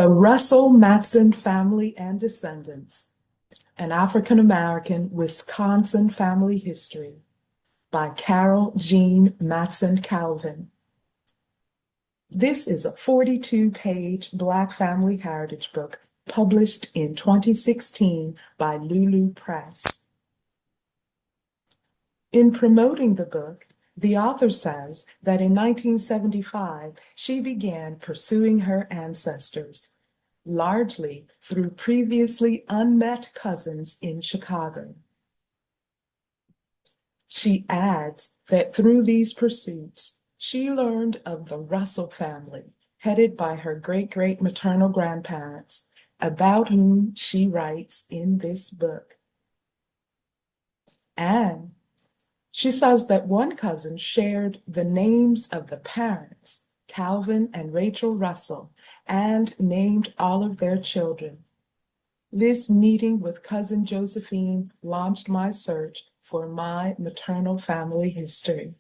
The Russell-Matson Family and Descendants, an African-American Wisconsin Family History by Carol Jean Matson Calvin. This is a 42-page Black family heritage book published in 2016 by Lulu Press. In promoting the book, the author says that in 1975, she began pursuing her ancestors, largely through previously unmet cousins in Chicago. She adds that through these pursuits, she learned of the Russell family, headed by her great-great-maternal grandparents, about whom she writes in this book. And she says that one cousin shared the names of the parents, Calvin and Rachel Russell, and named all of their children. This meeting with Cousin Josephine launched my search for my maternal family history.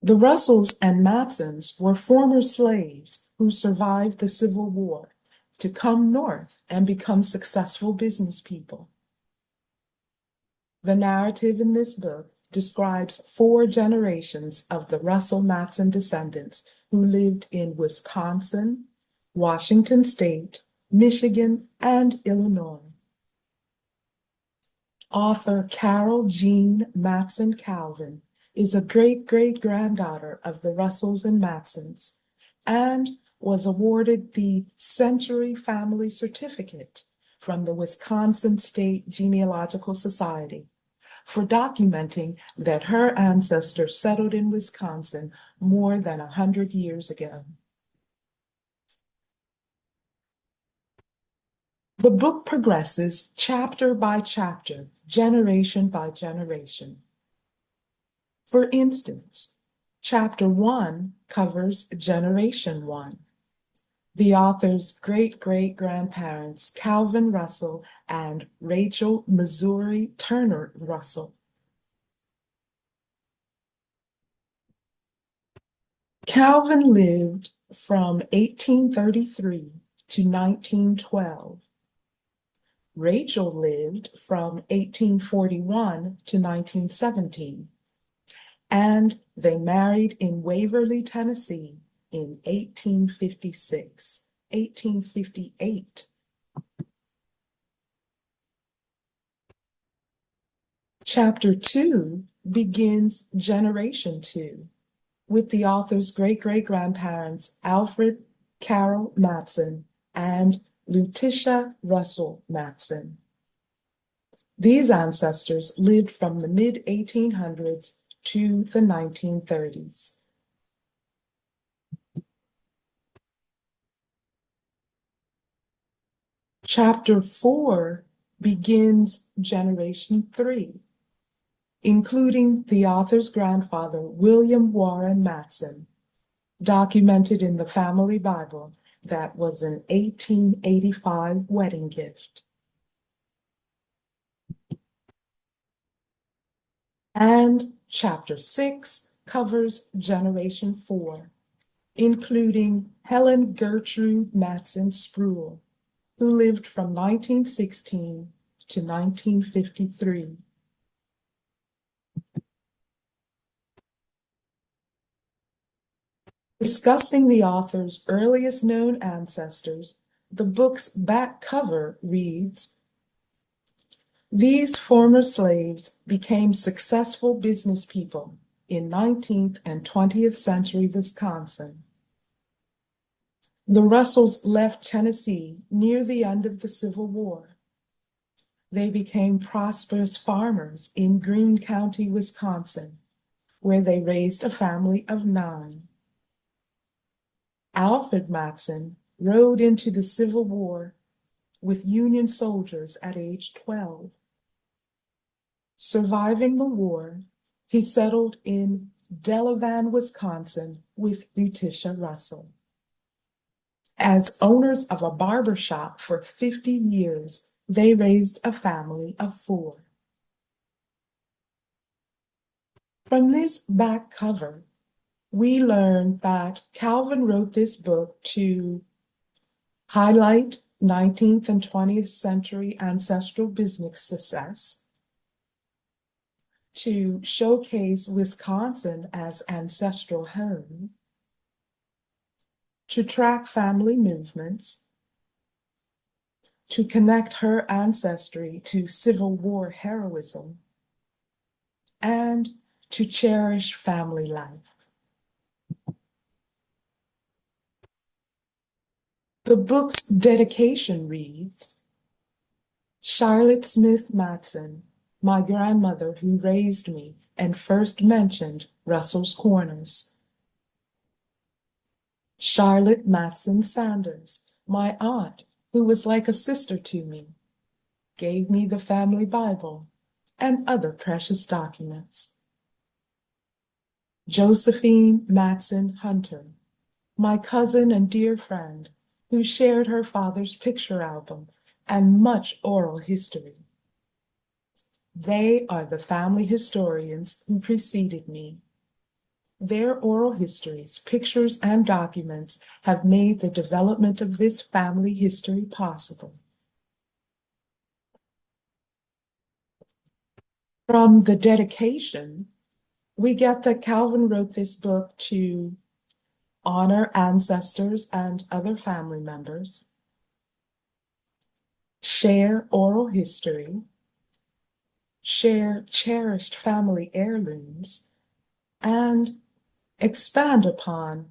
The Russells and Matsons were former slaves who survived the Civil War to come north and become successful business people. The narrative in this book describes 4 generations of the Russell-Matson descendants who lived in Wisconsin, Washington State, Michigan, and Illinois. Author Carol Jean Matson Calvin is a great-great-granddaughter of the Russells and Matsons and was awarded the Century Family Certificate from the Wisconsin State Genealogical Society for documenting that her ancestors settled in Wisconsin more than 100 years ago. The book progresses chapter by chapter, generation by generation. For instance, Chapter 1 covers Generation 1, the author's great-great-grandparents Calvin Russell and Rachel Missouri Turner Russell. Calvin lived from 1833 to 1912. Rachel lived from 1841 to 1917. And they married in Waverly, Tennessee in 1858. Chapter 2 begins Generation 2 with the author's great-great-grandparents Alfred Carol Matson and Letitia Russell Matson. These ancestors lived from the mid-1800s to the 1930s. Chapter 4 begins Generation 3, including the author's grandfather, William Warren Matson, documented in the family Bible that was an 1885 wedding gift. And Chapter 6 covers Generation 4, including Helen Gertrude Matson Spruill, who lived from 1916 to 1953. Discussing the author's earliest known ancestors, the book's back cover reads, "These former slaves became successful business people in 19th and 20th century Wisconsin. The Russells left Tennessee near the end of the Civil War. They became prosperous farmers in Greene County, Wisconsin, where they raised a family of 9. Alfred Matson rode into the Civil War with Union soldiers at age 12. Surviving the war, he settled in Delavan, Wisconsin with Letitia Russell. As owners of a barber shop for 50 years, they raised a family of 4. From this back cover, we learned that Calvin wrote this book to highlight 19th and 20th century ancestral business success, to showcase Wisconsin as ancestral home, to track family movements, to connect her ancestry to Civil War heroism, and to cherish family life. The book's dedication reads, Charlotte Smith Matson, my grandmother who raised me and first mentioned Russell's Corners. Charlotte Matson Sanders, my aunt, who was like a sister to me, gave me the family Bible and other precious documents. Josephine Matson Hunter, my cousin and dear friend, who shared her father's picture album and much oral history. They are the family historians who preceded me. Their oral histories, pictures, and documents have made the development of this family history possible. From the dedication, we get that Calvin wrote this book to honor ancestors and other family members, share oral history, share cherished family heirlooms, and expand upon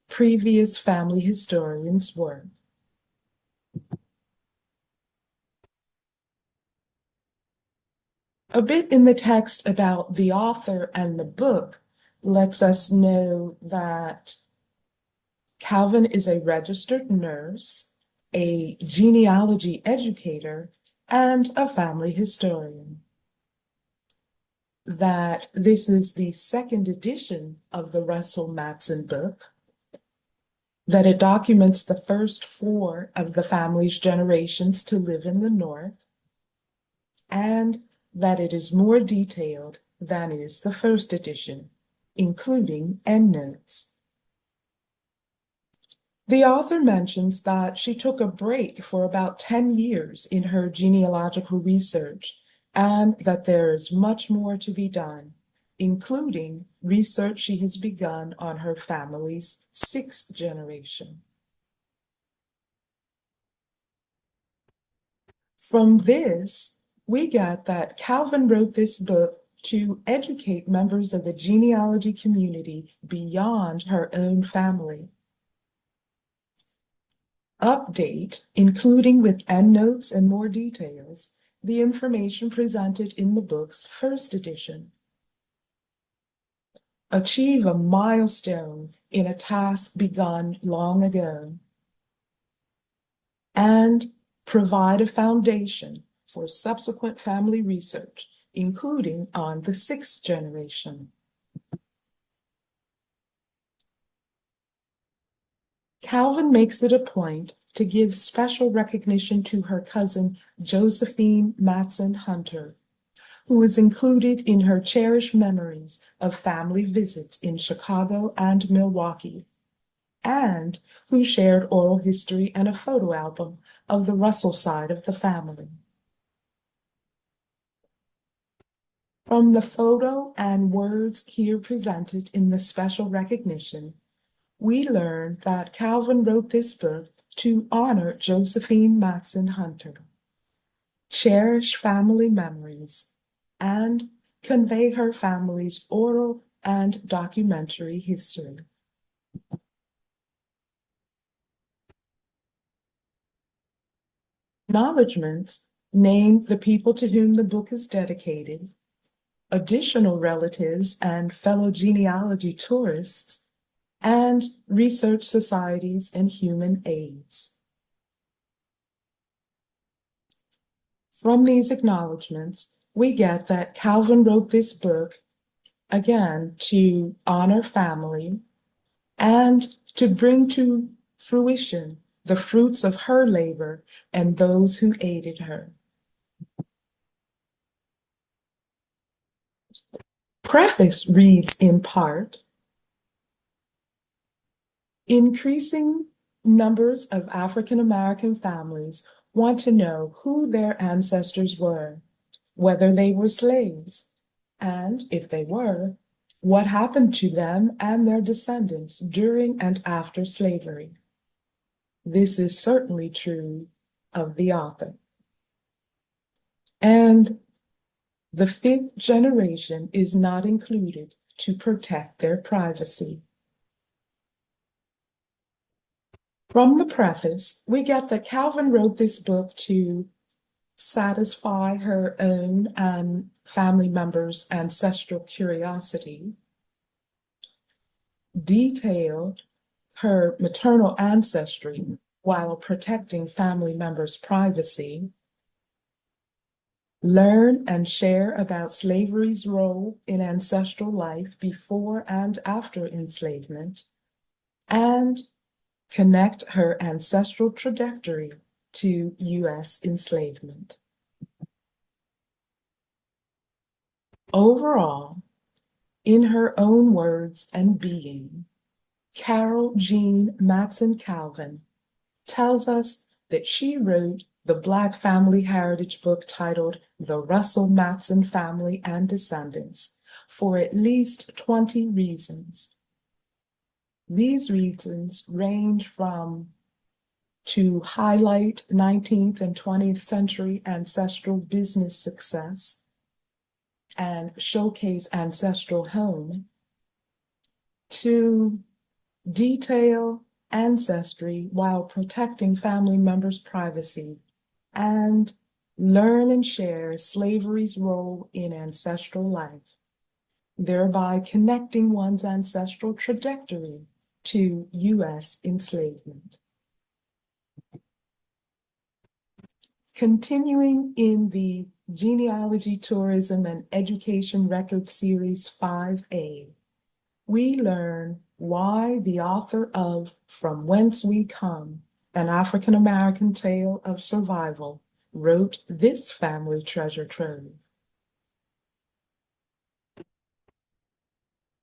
previous family historians' work. A bit in the text about the author and the book lets us know that Calvin is a registered nurse, a genealogy educator, and a family historian. That this is the second edition of the Russell-Matson book, that it documents the first 4 of the family's generations to live in the North, and that it is more detailed than is the first edition, including endnotes. The author mentions that she took a break for about 10 years in her genealogical research, and that there is much more to be done, including research she has begun on her family's 6th generation. From this, we get that Calvin wrote this book to educate members of the genealogy community beyond her own family. Update, including with endnotes and more details, the information presented in the book's first edition. Achieve a milestone in a task begun long ago. And provide a foundation for subsequent family research, including on the 6th generation. Calvin makes it a point to give special recognition to her cousin Josephine Matson Hunter, who is included in her cherished memories of family visits in Chicago and Milwaukee, and who shared oral history and a photo album of the Russell side of the family. From the photo and words here presented in the special recognition, we learn that Calvin wrote this book to honor Josephine Matson Hunter, cherish family memories, and convey her family's oral and documentary history. Acknowledgements name the people to whom the book is dedicated, additional relatives and fellow genealogy tourists, and research societies and human aids. From these acknowledgments, we get that Calvin wrote this book, again, to honor family and to bring to fruition the fruits of her labor and those who aided her. Preface reads in part, Increasing numbers of African American families want to know who their ancestors were, whether they were slaves, and if they were, what happened to them and their descendants during and after slavery. This is certainly true of the author. And the fifth generation is not included to protect their privacy. From the preface, we get that Calvin wrote this book to satisfy her own and family members' ancestral curiosity, detail her maternal ancestry while protecting family members' privacy, learn and share about slavery's role in ancestral life before and after enslavement, and connect her ancestral trajectory to U.S. enslavement. Overall, in her own words and being, Carol Jean Matson Calvin tells us that she wrote the Black family heritage book titled The Russell-Matson Family and Descendants for at least 20 reasons. These reasons range from to highlight 19th and 20th century ancestral business success and showcase ancestral home, to detail ancestry while protecting family members' privacy, and learn and share slavery's role in ancestral life, thereby connecting one's ancestral trajectory to U.S. enslavement. Continuing in the Genealogy, Tourism, and Education Record Series 5A, we learn why the author of From Whence We Come, an African American Tale of Survival, wrote this family treasure trove.